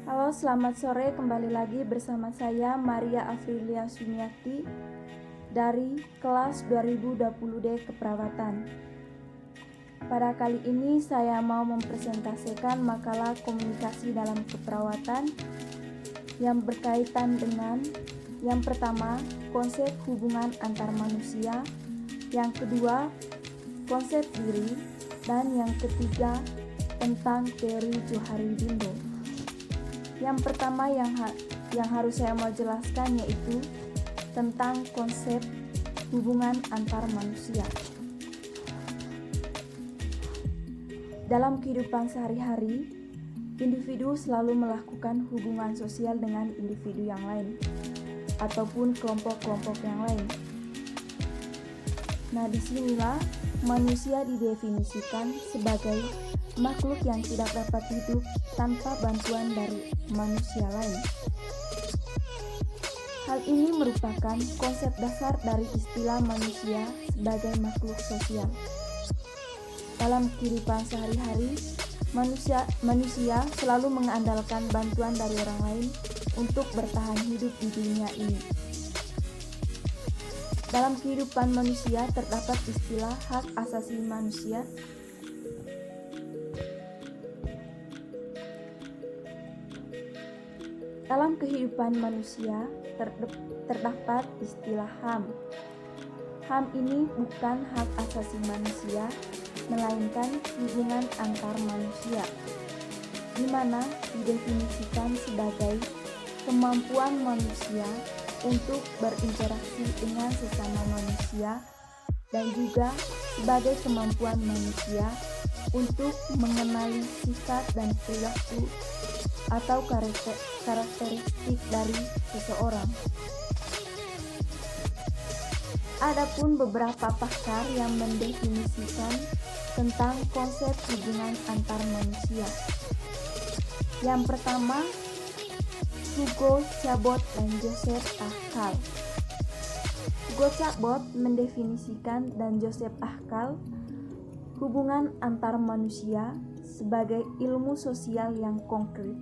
Halo, selamat sore. Kembali lagi bersama saya Maria Afrilia Sumiati dari kelas 2020D Keperawatan. Pada kali ini saya mau mempresentasikan makalah komunikasi dalam keperawatan yang berkaitan dengan yang pertama, konsep hubungan antar manusia, yang kedua, konsep diri, dan yang ketiga, tentang teori Johari Bimbo. Yang pertama yang harus saya mau jelaskan yaitu tentang konsep hubungan antar manusia. Dalam kehidupan sehari-hari, individu selalu melakukan hubungan sosial dengan individu yang lain ataupun kelompok-kelompok yang lain. Nah, disinilah manusia didefinisikan sebagai makhluk yang tidak dapat hidup tanpa bantuan dari manusia lain. Hal ini merupakan konsep dasar dari istilah manusia sebagai makhluk sosial. Dalam kehidupan sehari-hari, manusia selalu mengandalkan bantuan dari orang lain untuk bertahan hidup di dunia ini. Dalam kehidupan manusia terdapat istilah hak asasi manusia. Dalam kehidupan manusia terdapat istilah HAM. HAM ini bukan hak asasi manusia, melainkan hubungan antar manusia, di mana didefinisikan sebagai kemampuan manusia untuk berinteraksi dengan sesama manusia dan juga sebagai kemampuan manusia untuk mengenali sifat dan perilaku atau karakteristik dari seseorang. Adapun beberapa pakar yang mendefinisikan tentang konsep hubungan antar manusia. Yang pertama, Hugo Chabot dan Joseph Ahkal. Hugo Chabot mendefinisikan dan Joseph Ahkal hubungan antar manusia sebagai ilmu sosial yang konkret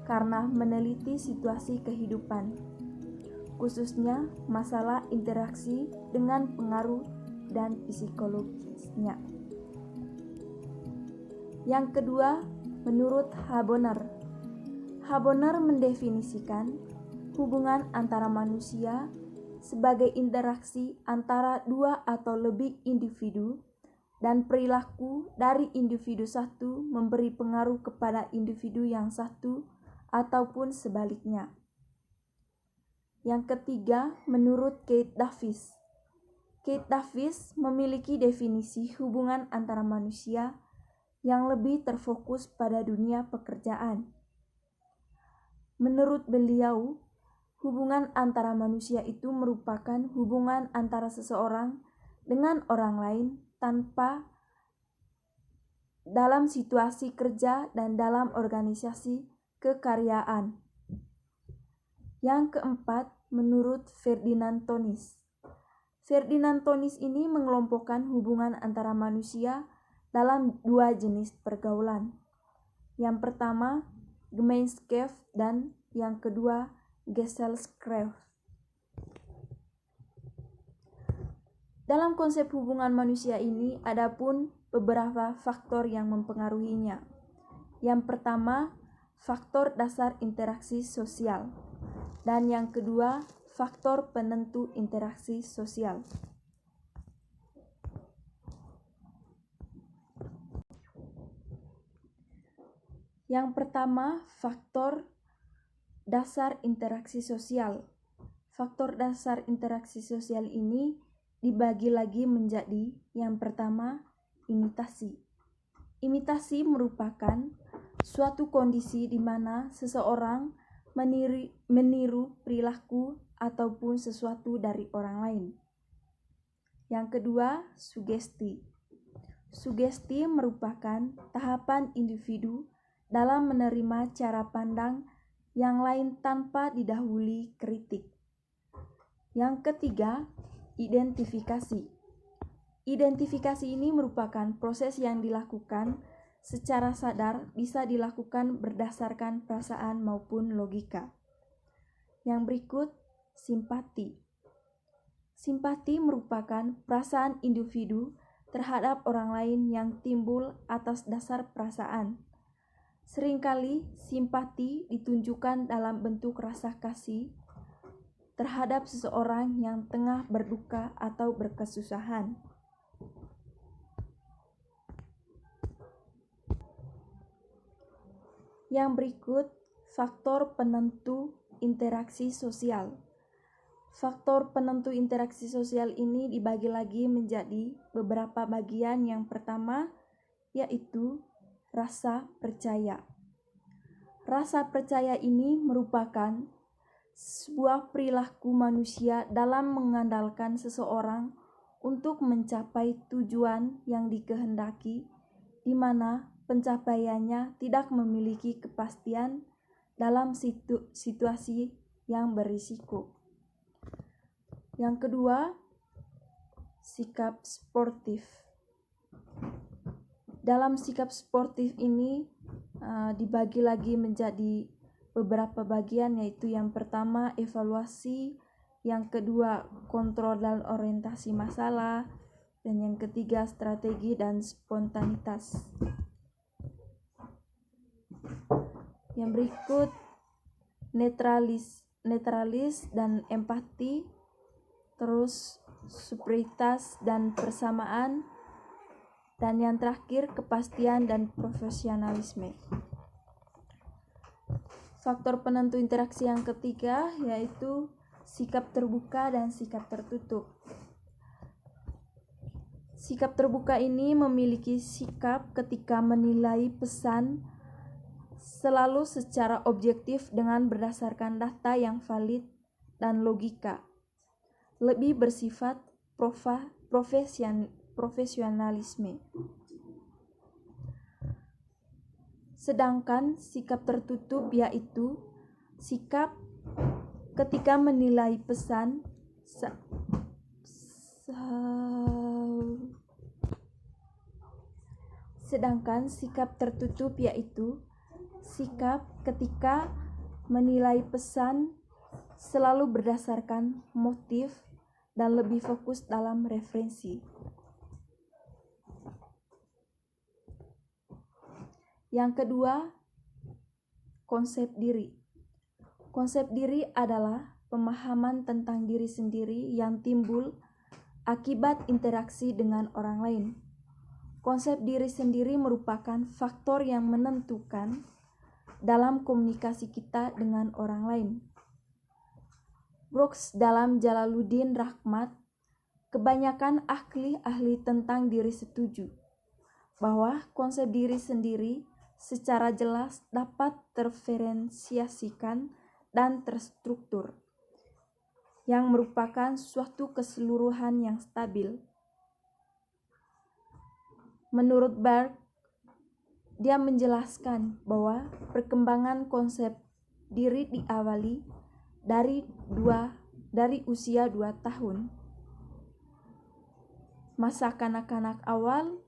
karena meneliti situasi kehidupan, khususnya masalah interaksi dengan pengaruh dan psikologisnya. Yang kedua, menurut Haboner mendefinisikan hubungan antara manusia sebagai interaksi antara dua atau lebih individu dan perilaku dari individu satu memberi pengaruh kepada individu yang satu ataupun sebaliknya. Yang ketiga, menurut Keith Davis. Keith Davis memiliki definisi hubungan antara manusia yang lebih terfokus pada dunia pekerjaan. Menurut beliau, hubungan antara manusia itu merupakan hubungan antara seseorang dengan orang lain tanpa dalam situasi kerja dan dalam organisasi kekaryaan. Yang keempat, menurut Ferdinand Tonis. Ferdinand Tonis ini mengelompokkan hubungan antara manusia dalam dua jenis pergaulan. Yang pertama, Gemeinschaft, dan yang kedua, Gesellschaft. Dalam konsep hubungan manusia ini ada pun beberapa faktor yang mempengaruhinya. Yang pertama, faktor dasar interaksi sosial. Dan yang kedua, faktor penentu interaksi sosial. Yang pertama, faktor dasar interaksi sosial. Faktor dasar interaksi sosial ini dibagi lagi menjadi yang pertama, imitasi. Imitasi merupakan suatu kondisi di mana seseorang meniru perilaku ataupun sesuatu dari orang lain. Yang kedua, sugesti. Sugesti merupakan tahapan individu dalam menerima cara pandang yang lain tanpa didahului kritik. Yang ketiga, identifikasi. Identifikasi ini merupakan proses yang dilakukan secara sadar bisa dilakukan berdasarkan perasaan maupun logika. Yang berikut, simpati. Simpati merupakan perasaan individu terhadap orang lain yang timbul atas dasar perasaan. Seringkali simpati ditunjukkan dalam bentuk rasa kasih terhadap seseorang yang tengah berduka atau berkesusahan. Yang berikut, faktor penentu interaksi sosial. Faktor penentu interaksi sosial ini dibagi lagi menjadi beberapa bagian. Yang pertama yaitu rasa percaya. Rasa percaya ini merupakan sebuah perilaku manusia dalam mengandalkan seseorang untuk mencapai tujuan yang dikehendaki, di mana pencapaiannya tidak memiliki kepastian dalam situasi yang berisiko. Yang kedua, sikap sportif. Dalam sikap sportif ini dibagi lagi menjadi beberapa bagian, yaitu yang pertama evaluasi, yang kedua kontrol dan orientasi masalah, dan yang ketiga strategi dan spontanitas. Yang berikut netralis dan empati, terus superioritas dan persamaan, dan yang terakhir kepastian dan profesionalisme. Faktor penentu interaksi yang ketiga yaitu sikap terbuka dan sikap tertutup. Sikap terbuka ini memiliki sikap ketika menilai pesan selalu secara objektif dengan berdasarkan data yang valid dan logika. Lebih bersifat profesionalisme. Sedangkan sikap tertutup yaitu sikap ketika menilai pesan Sedangkan sikap tertutup yaitu sikap ketika menilai pesan selalu berdasarkan motif dan lebih fokus dalam referensi. Yang kedua, konsep diri. Konsep diri adalah pemahaman tentang diri sendiri yang timbul akibat interaksi dengan orang lain. Konsep diri sendiri merupakan faktor yang menentukan dalam komunikasi kita dengan orang lain. Brooks dalam Jalaluddin Rahmat, kebanyakan ahli tentang diri setuju bahwa konsep diri sendiri secara jelas dapat terferensiasikan dan terstruktur, yang merupakan suatu keseluruhan yang stabil. Menurut Berg, dia menjelaskan bahwa perkembangan konsep diri diawali dari usia 2 tahun. Masa kanak-kanak awal,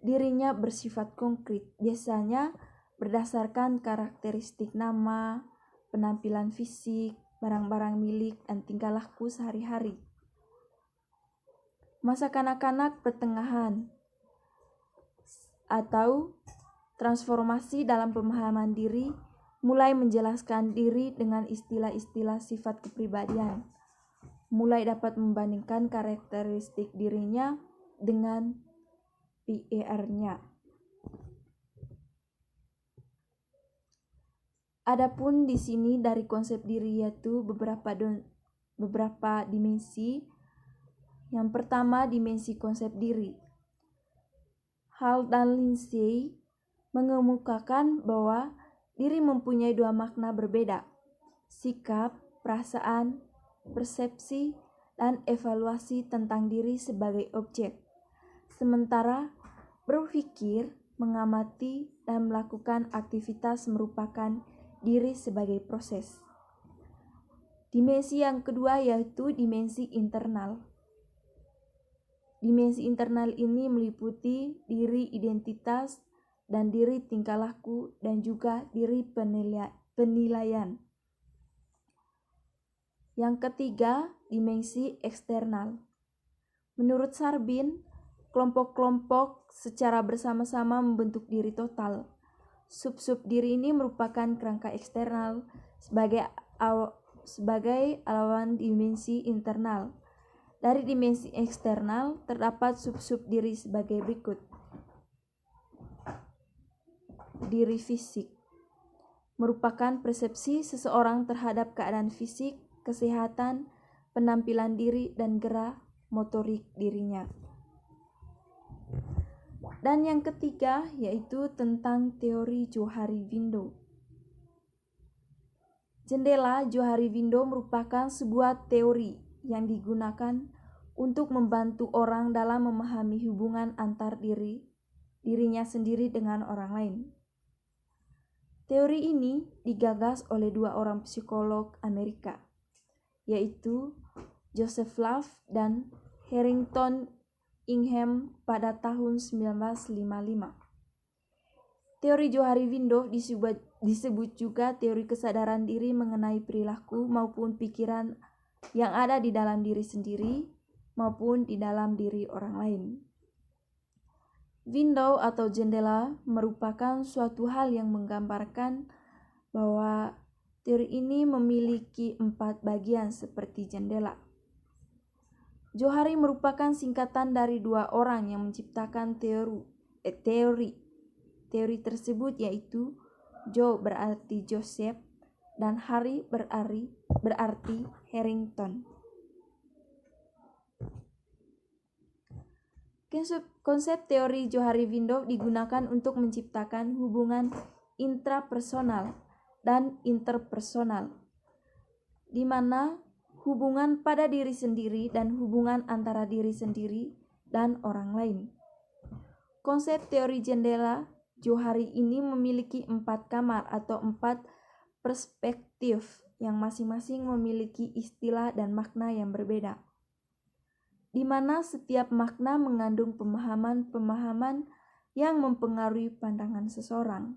dirinya bersifat konkret, biasanya berdasarkan karakteristik nama, penampilan fisik, barang-barang milik, dan tingkah laku sehari-hari. Masa kanak-kanak pertengahan atau transformasi dalam pemahaman diri mulai menjelaskan diri dengan istilah-istilah sifat kepribadian, mulai dapat membandingkan karakteristik dirinya dengan PER-nya. Adapun di sini dari konsep diri yaitu beberapa dimensi. Yang pertama, dimensi konsep diri. Hall dan Lindsay mengemukakan bahwa diri mempunyai 2 makna berbeda: sikap, perasaan, persepsi, dan evaluasi tentang diri sebagai objek. Sementara berpikir, mengamati, dan melakukan aktivitas merupakan diri sebagai proses. Dimensi yang kedua yaitu dimensi internal. Dimensi internal ini meliputi diri, identitas, dan diri tingkah laku, dan juga diri penilaian. Yang ketiga, dimensi eksternal. Menurut Sarbin, kelompok-kelompok secara bersama-sama membentuk diri total. Sub-sub diri ini merupakan kerangka eksternal sebagai lawan dimensi internal. Dari dimensi eksternal terdapat sub-sub diri sebagai berikut. Diri fisik merupakan persepsi seseorang terhadap keadaan fisik, kesehatan, penampilan diri, dan gerak motorik dirinya. Dan yang ketiga yaitu tentang teori Johari Windo. Jendela Johari Windo merupakan sebuah teori yang digunakan untuk membantu orang dalam memahami hubungan antar dirinya sendiri dengan orang lain. Teori ini digagas oleh dua orang psikolog Amerika, yaitu Joseph Love dan Harrington Ingham pada tahun 1955. Teori Johari Windo disebut juga teori kesadaran diri mengenai perilaku maupun pikiran yang ada di dalam diri sendiri maupun di dalam diri orang lain. Window atau jendela merupakan suatu hal yang menggambarkan bahwa teori ini memiliki 4 bagian seperti jendela. Johari merupakan singkatan dari dua orang yang menciptakan teori tersebut, yaitu Jo berarti Joseph dan Hari berarti Harrington. Konsep teori Johari Windo digunakan untuk menciptakan hubungan intrapersonal dan interpersonal, di mana hubungan pada diri sendiri dan hubungan antara diri sendiri dan orang lain. Konsep teori jendela Johari ini memiliki 4 kamar atau 4 perspektif yang masing-masing memiliki istilah dan makna yang berbeda, di mana setiap makna mengandung pemahaman-pemahaman yang mempengaruhi pandangan seseorang.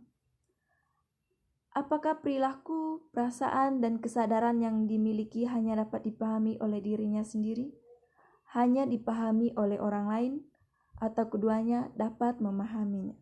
Apakah perilaku, perasaan, dan kesadaran yang dimiliki hanya dapat dipahami oleh dirinya sendiri, hanya dipahami oleh orang lain, atau keduanya dapat memahaminya?